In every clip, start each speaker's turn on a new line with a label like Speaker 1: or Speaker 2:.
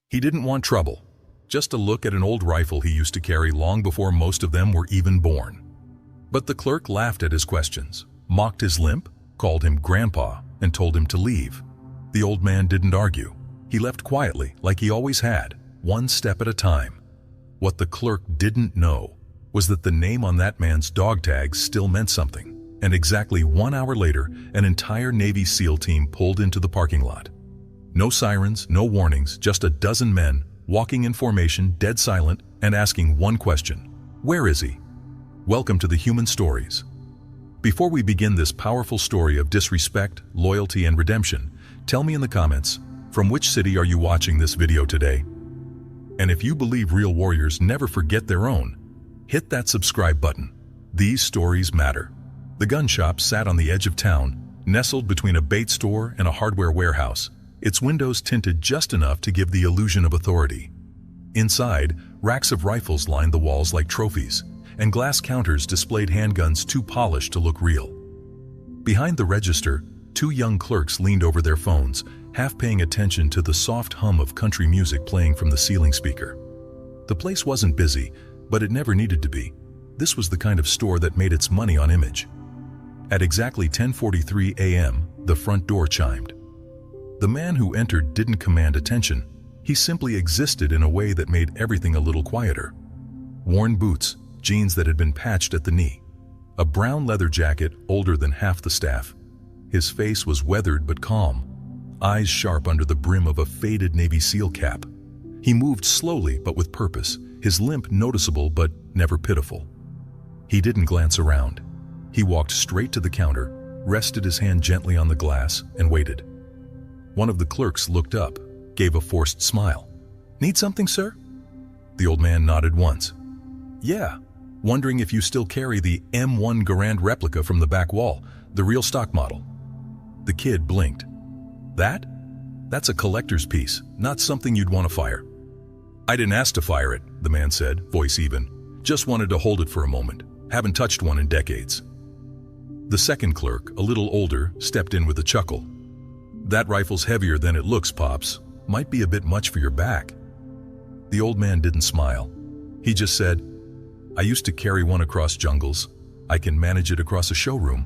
Speaker 1: He didn't want trouble, just a look at an old rifle he used to carry long before most of them were even born. But the clerk laughed at his questions, mocked his limp, called him Grandpa, and told him to leave. The old man didn't argue. He left quietly, like he always had, one step at a time. What the clerk didn't know was that the name on that man's dog tag still meant something, and exactly 1 hour later, an entire Navy SEAL team pulled into the parking lot. No sirens, no warnings, just a dozen men, walking in formation, dead silent, and asking one question: where is he? Welcome to the Human Stories. Before we begin this powerful story of disrespect, loyalty, and redemption, tell me in the comments, from which city are you watching this video today? And if you believe real warriors never forget their own, hit that subscribe button. These stories matter. The gun shop sat on the edge of town, nestled between a bait store and a hardware warehouse, its windows tinted just enough to give the illusion of authority. Inside, racks of rifles lined the walls like trophies, and glass counters displayed handguns too polished to look real. Behind the register, two young clerks leaned over their phones, half paying attention to the soft hum of country music playing from the ceiling speaker. The place wasn't busy, but it never needed to be. This was the kind of store that made its money on image. At exactly 10:43 a.m., the front door chimed. The man who entered didn't command attention. He simply existed in a way that made everything a little quieter. Worn boots, jeans that had been patched at the knee, a brown leather jacket older than half the staff. His face was weathered but calm, eyes sharp under the brim of a faded Navy SEAL cap. He moved slowly but with purpose, his limp noticeable but never pitiful. He didn't glance around. He walked straight to the counter, rested his hand gently on the glass, and waited. One of the clerks looked up, gave a forced smile. "Need something, sir?" The old man nodded once. "Yeah, wondering if you still carry the M1 Garand replica from the back wall, the real stock model." The kid blinked. That's a collector's piece, not something you'd want to fire." "I didn't ask to fire it," the man said, voice even. "Just wanted to hold it for a moment. Haven't touched one in decades." The second clerk, a little older, stepped in with a chuckle. "That rifle's heavier than it looks, Pops. Might be a bit much for your back." The old man didn't smile. He just said, "I used to carry one across jungles. I can manage it across a showroom."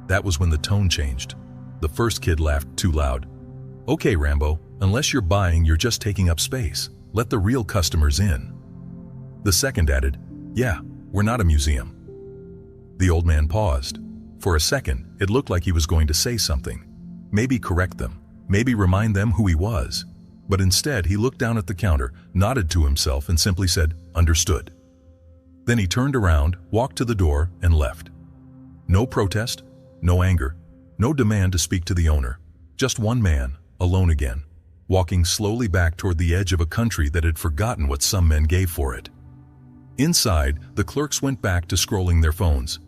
Speaker 1: That was when the tone changed. The first kid laughed too loud. "Okay, Rambo, unless you're buying, you're just taking up space. Let the real customers in." The second added, "Yeah, we're not a museum." The old man paused. For a second, it looked like he was going to say something. Maybe correct them, maybe remind them who he was. But instead, he looked down at the counter, nodded to himself, and simply said, "Understood." Then he turned around, walked to the door, and left. No protest, no anger, no demand to speak to the owner. Just one man, alone again, walking slowly back toward the edge of a country that had forgotten what some men gave for it. Inside, the clerks went back to scrolling their phones.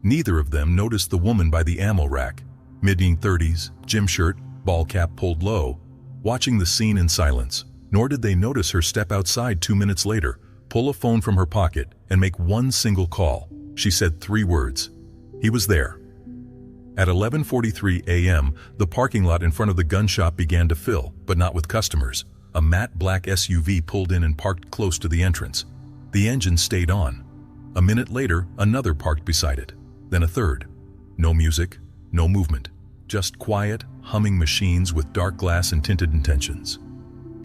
Speaker 1: Neither of them noticed the woman by the ammo rack, mid-30s, gym shirt, ball cap pulled low, watching the scene in silence. Nor did they notice her step outside 2 minutes later, pull a phone from her pocket, and make one single call. She said 3 words. He was there. At 11:43 a.m., the parking lot in front of the gun shop began to fill, but not with customers. A matte black SUV pulled in and parked close to the entrance. The engine stayed on. A minute later, another parked beside it. Then a third. No music, no movement. Just quiet, humming machines with dark glass and tinted intentions.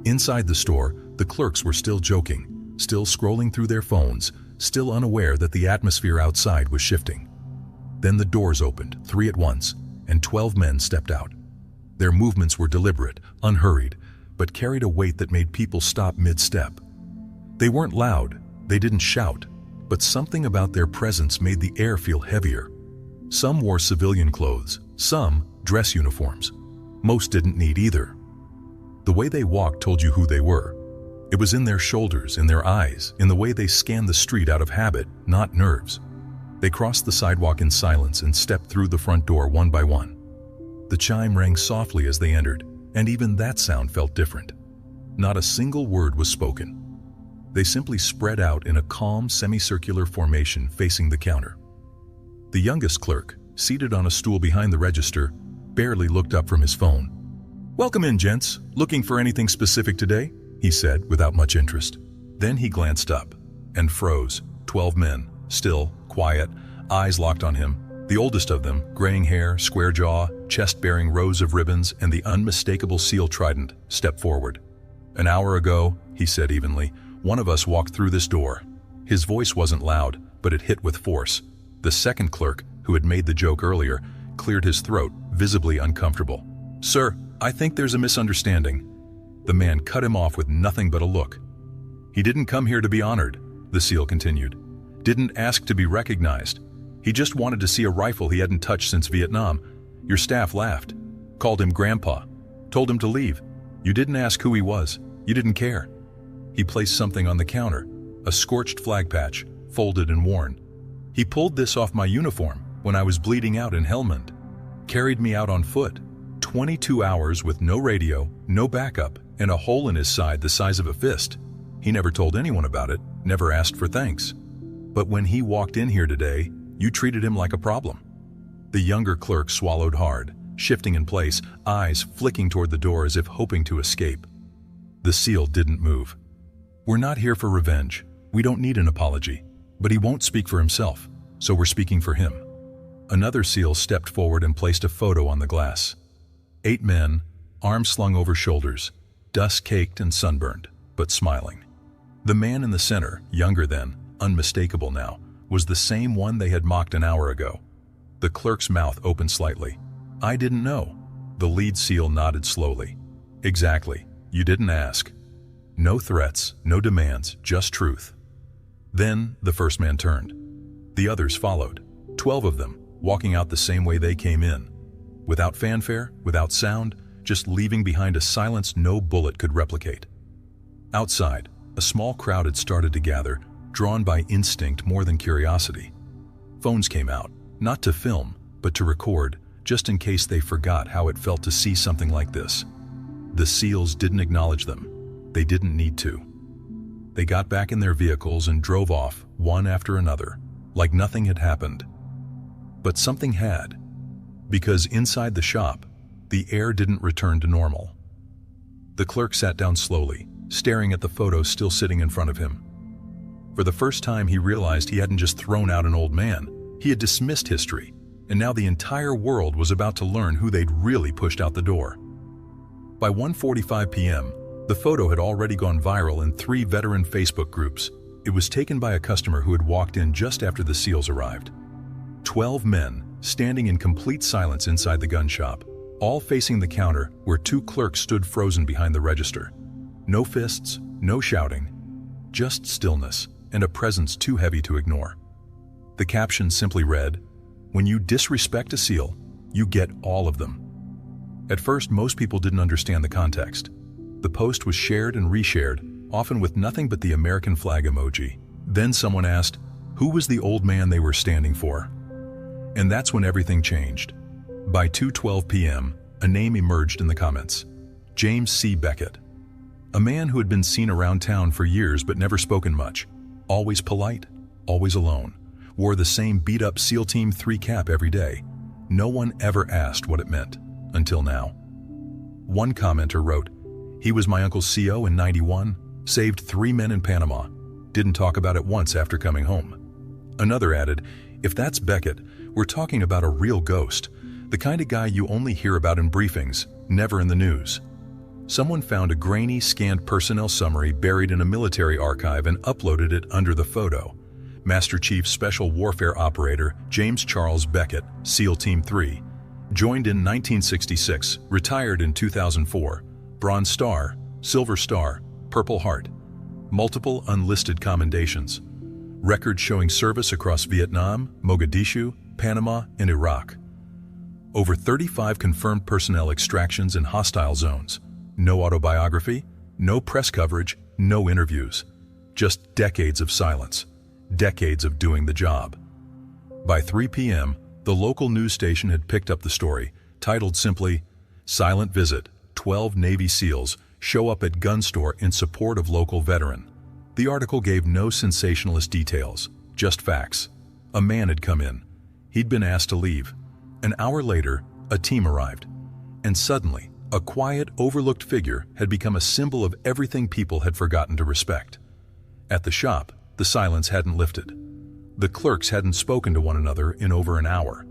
Speaker 1: Inside the store, the clerks were still joking, still scrolling through their phones, still unaware that the atmosphere outside was shifting. Then the doors opened, 3 at once, and 12 men stepped out. Their movements were deliberate, unhurried, but carried a weight that made people stop mid-step. They weren't loud, they didn't shout, but something about their presence made the air feel heavier. Some wore civilian clothes, some dress uniforms. Most didn't need either. The way they walked told you who they were. It was in their shoulders, in their eyes, in the way they scanned the street out of habit, not nerves. They crossed the sidewalk in silence and stepped through the front door one by one. The chime rang softly as they entered, and even that sound felt different. Not a single word was spoken. They simply spread out in a calm, semicircular formation facing the counter. The youngest clerk, seated on a stool behind the register, barely looked up from his phone. "Welcome in, gents. Looking for anything specific today?" he said without much interest. Then he glanced up and froze. 12 men, still, quiet, eyes locked on him. The oldest of them, graying hair, square jaw, chest bearing rows of ribbons, and the unmistakable SEAL trident, stepped forward. "An hour ago," he said evenly, "one of us walked through this door." His voice wasn't loud, but it hit with force. The second clerk, who had made the joke earlier, cleared his throat, visibly uncomfortable. "Sir, I think there's a misunderstanding." The man cut him off with nothing but a look. "He didn't come here to be honored," the SEAL continued. "Didn't ask to be recognized. He just wanted to see a rifle he hadn't touched since Vietnam. Your staff laughed, called him Grandpa, told him to leave. You didn't ask who he was. You didn't care." He placed something on the counter, a scorched flag patch, folded and worn. "He pulled this off my uniform when I was bleeding out in Helmand. Carried me out on foot. 22 hours with no radio, no backup, and a hole in his side the size of a fist. He never told anyone about it, never asked for thanks. But when he walked in here today, you treated him like a problem." The younger clerk swallowed hard, shifting in place, eyes flicking toward the door as if hoping to escape. The SEAL didn't move. "We're not here for revenge. We don't need an apology." But he won't speak for himself, so we're speaking for him. Another SEAL stepped forward and placed a photo on the glass. 8 men, arms slung over shoulders, dust-caked and sunburned, but smiling. The man in the center, younger then, unmistakable now, was the same one they had mocked an hour ago. The clerk's mouth opened slightly. "I didn't know." The lead SEAL nodded slowly. "Exactly. You didn't ask. No threats, no demands, just truth." Then the first man turned. The others followed, 12 of them, walking out the same way they came in. Without fanfare, without sound, just leaving behind a silence no bullet could replicate. Outside, a small crowd had started to gather, drawn by instinct more than curiosity. Phones came out, not to film, but to record, just in case they forgot how it felt to see something like this. The SEALs didn't acknowledge them. They didn't need to. They got back in their vehicles and drove off, one after another, like nothing had happened. But something had, because inside the shop, the air didn't return to normal. The clerk sat down slowly, staring at the photo still sitting in front of him. For the first time, he realized he hadn't just thrown out an old man. He had dismissed history, and now the entire world was about to learn who they'd really pushed out the door. By 1:45 p.m., the photo had already gone viral in 3 veteran Facebook groups. It was taken by a customer who had walked in just after the SEALs arrived. 12 men, standing in complete silence inside the gun shop, all facing the counter where 2 clerks stood frozen behind the register. No fists, no shouting, just stillness and a presence too heavy to ignore. The caption simply read, "When you disrespect a SEAL, you get all of them." At first, most people didn't understand the context. The post was shared and reshared, often with nothing but the American flag emoji. Then someone asked, who was the old man they were standing for? And that's when everything changed. By 2:12 p.m., a name emerged in the comments. James C. Beckett. A man who had been seen around town for years but never spoken much. Always polite, always alone. Wore the same beat-up SEAL Team 3 cap every day. No one ever asked what it meant, until now. One commenter wrote, "He was my uncle's CO in '91, saved 3 men in Panama. Didn't talk about it once after coming home." Another added, "If that's Beckett, we're talking about a real ghost, the kind of guy you only hear about in briefings, never in the news." Someone found a grainy, scanned personnel summary buried in a military archive and uploaded it under the photo. Master Chief Special Warfare Operator James Charles Beckett, SEAL Team 3, joined in 1966, retired in 2004, Bronze Star, Silver Star, Purple Heart, multiple unlisted commendations, records showing service across Vietnam, Mogadishu, Panama, and Iraq. Over 35 confirmed personnel extractions in hostile zones. No autobiography, no press coverage, no interviews. Just decades of silence, decades of doing the job. By 3 p.m., the local news station had picked up the story, titled simply, "Silent Visit, 12 Navy SEALs Show Up at Gun Store in Support of Local Veteran." The article gave no sensationalist details, just facts. A man had come in. He'd been asked to leave. An hour later, a team arrived. And suddenly, A quiet, overlooked figure had become a symbol of everything people had forgotten to respect. At the shop, the silence hadn't lifted. The clerks hadn't spoken to one another in over an hour.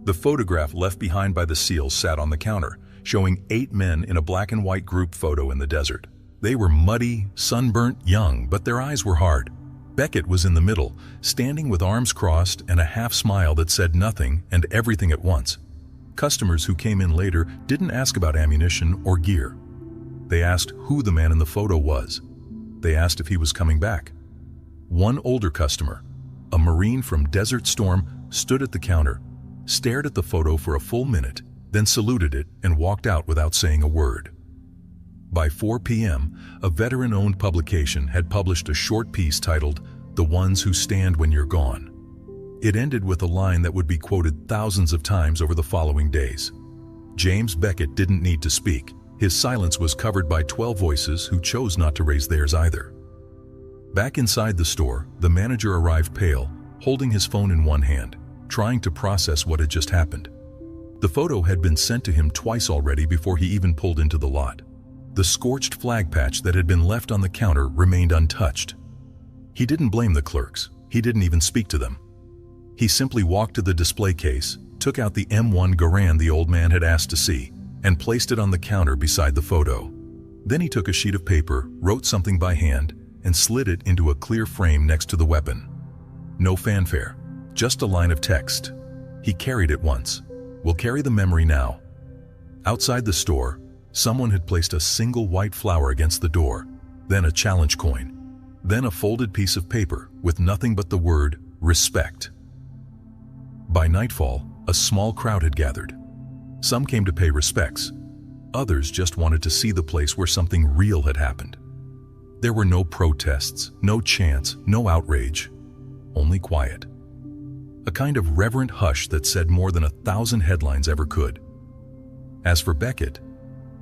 Speaker 1: The photograph left behind by the seals sat on the counter, showing 8 men in a black and white group photo in the desert. They were muddy, sunburnt, young, but their eyes were hard. Beckett was in the middle, standing with arms crossed and a half smile that said nothing and everything at once. Customers who came in later didn't ask about ammunition or gear. They asked who the man in the photo was. They asked if he was coming back. One older customer, a Marine from Desert Storm, stood at the counter, stared at the photo for a full minute, then saluted it and walked out without saying a word. By 4 p.m., a veteran-owned publication had published a short piece titled, "The Ones Who Stand When You're Gone." It ended with a line that would be quoted thousands of times over the following days. James Beckett didn't need to speak. His silence was covered by 12 voices who chose not to raise theirs either. Back inside the store, the manager arrived pale, holding his phone in one hand, trying to process what had just happened. The photo had been sent to him twice already before he even pulled into the lot. The scorched flag patch that had been left on the counter remained untouched. He didn't blame the clerks. He didn't even speak to them. He simply walked to the display case, took out the M1 Garand the old man had asked to see, and placed it on the counter beside the photo. Then he took a sheet of paper, wrote something by hand, and slid it into a clear frame next to the weapon. No fanfare, just a line of text. He carried it once. We'll carry the memory now. Outside the store, someone had placed a single white flower against the door, then a challenge coin, then a folded piece of paper with nothing but the word respect. By nightfall, a small crowd had gathered. Some came to pay respects. Others just wanted to see the place where something real had happened. There were no protests, no chants, no outrage, only quiet. A kind of reverent hush that said more than 1,000 headlines ever could. As for Beckett,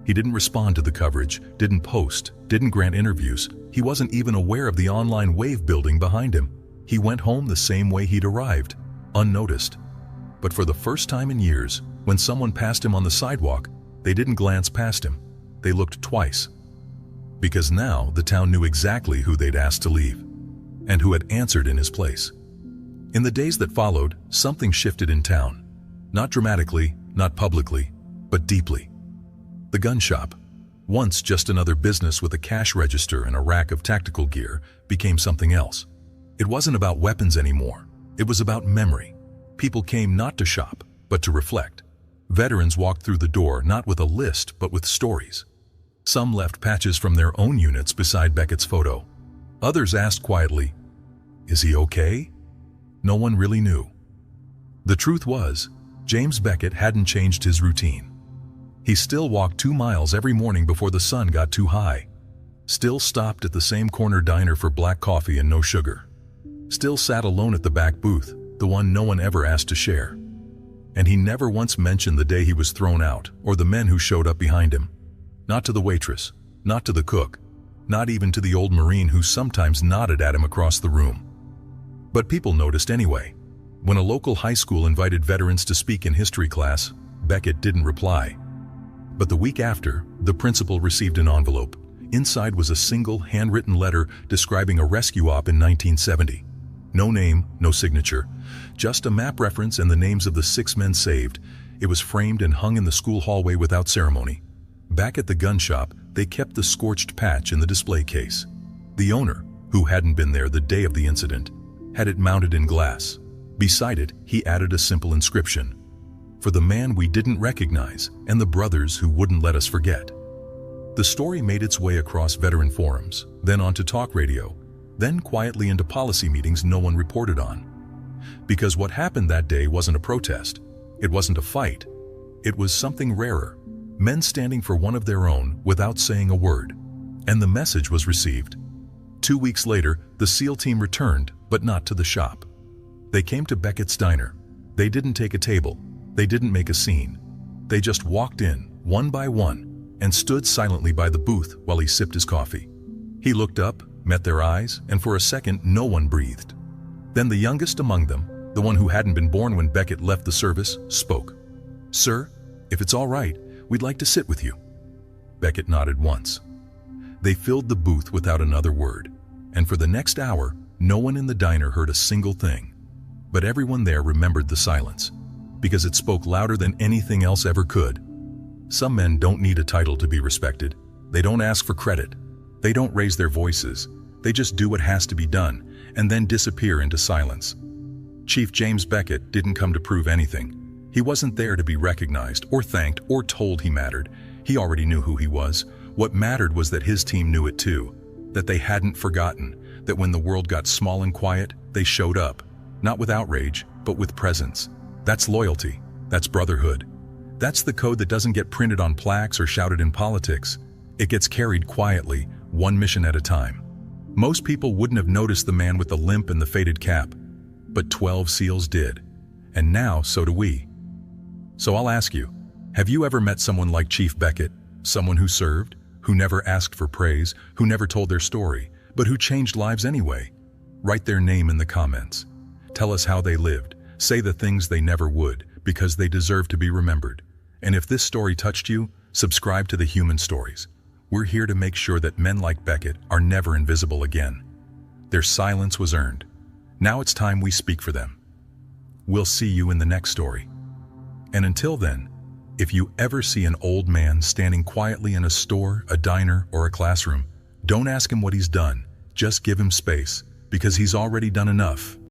Speaker 1: he didn't respond to the coverage, didn't post, didn't grant interviews. He wasn't even aware of the online wave building behind him. He went home the same way he'd arrived, unnoticed. But for the first time in years, when someone passed him on the sidewalk, they didn't glance past him. They looked twice. Because now the town knew exactly who they'd asked to leave, and who had answered in his place. In the days that followed, something shifted in town. Not dramatically, not publicly, but deeply. The gun shop, once just another business with a cash register and a rack of tactical gear, became something else. It wasn't about weapons anymore. It was about memory. People came not to shop, but to reflect. Veterans walked through the door not with a list, but with stories. Some left patches from their own units beside Beckett's photo. Others asked quietly, "Is he okay?" No one really knew. The truth was, James Beckett hadn't changed his routine. He still walked 2 miles every morning before the sun got too high. Still stopped at the same corner diner for black coffee and no sugar. Still sat alone at the back booth, the one no one ever asked to share. And he never once mentioned the day he was thrown out or the men who showed up behind him. Not to the waitress, not to the cook, not even to the old Marine who sometimes nodded at him across the room. But people noticed anyway. When a local high school invited veterans to speak in history class, Beckett didn't reply. But the week after, the principal received an envelope. Inside was a single handwritten letter describing a rescue op in 1970. No name, no signature, just a map reference and the names of the 6 men saved. It was framed and hung in the school hallway without ceremony. Back at the gun shop, they kept the scorched patch in the display case. The owner, who hadn't been there the day of the incident, had it mounted in glass. Beside it, he added a simple inscription: "For the man we didn't recognize and the brothers who wouldn't let us forget." The story made its way across veteran forums, then onto talk radio, then quietly into policy meetings no one reported on. Because what happened that day wasn't a protest. It wasn't a fight. It was something rarer. Men standing for one of their own without saying a word. And the message was received. 2 weeks later, the SEAL team returned, but not to the shop. They came to Beckett's diner. They didn't take a table. They didn't make a scene. They just walked in, one by one, and stood silently by the booth while he sipped his coffee. He looked up, met their eyes, and for a second no one breathed. Then the youngest among them, the one who hadn't been born when Beckett left the service, spoke. "Sir, if it's all right, we'd like to sit with you." Beckett nodded once. They filled the booth without another word, and for the next hour, no one in the diner heard a single thing. But everyone there remembered the silence, because it spoke louder than anything else ever could. Some men don't need a title to be respected. They don't ask for credit. They don't raise their voices. They just do what has to be done, and then disappear into silence. Chief James Beckett didn't come to prove anything. He wasn't there to be recognized, or thanked, or told he mattered. He already knew who he was. What mattered was that his team knew it too, that they hadn't forgotten, that when the world got small and quiet, they showed up, not with outrage, but with presence. That's loyalty. That's brotherhood. That's the code that doesn't get printed on plaques or shouted in politics. It gets carried quietly, one mission at a time. Most people wouldn't have noticed the man with the limp and the faded cap, but 12 SEALs did. And now, so do we. So I'll ask you, have you ever met someone like Chief Beckett? Someone who served, who never asked for praise, who never told their story, but who changed lives anyway? Write their name in the comments. Tell us how they lived. Say the things they never would, because they deserve to be remembered. And if this story touched you, subscribe to the Human Stories. We're here to make sure that men like Beckett are never invisible again. Their silence was earned. Now it's time we speak for them. We'll see you in the next story. And until then, if you ever see an old man standing quietly in a store, a diner, or a classroom, don't ask him what he's done. Just give him space, because he's already done enough.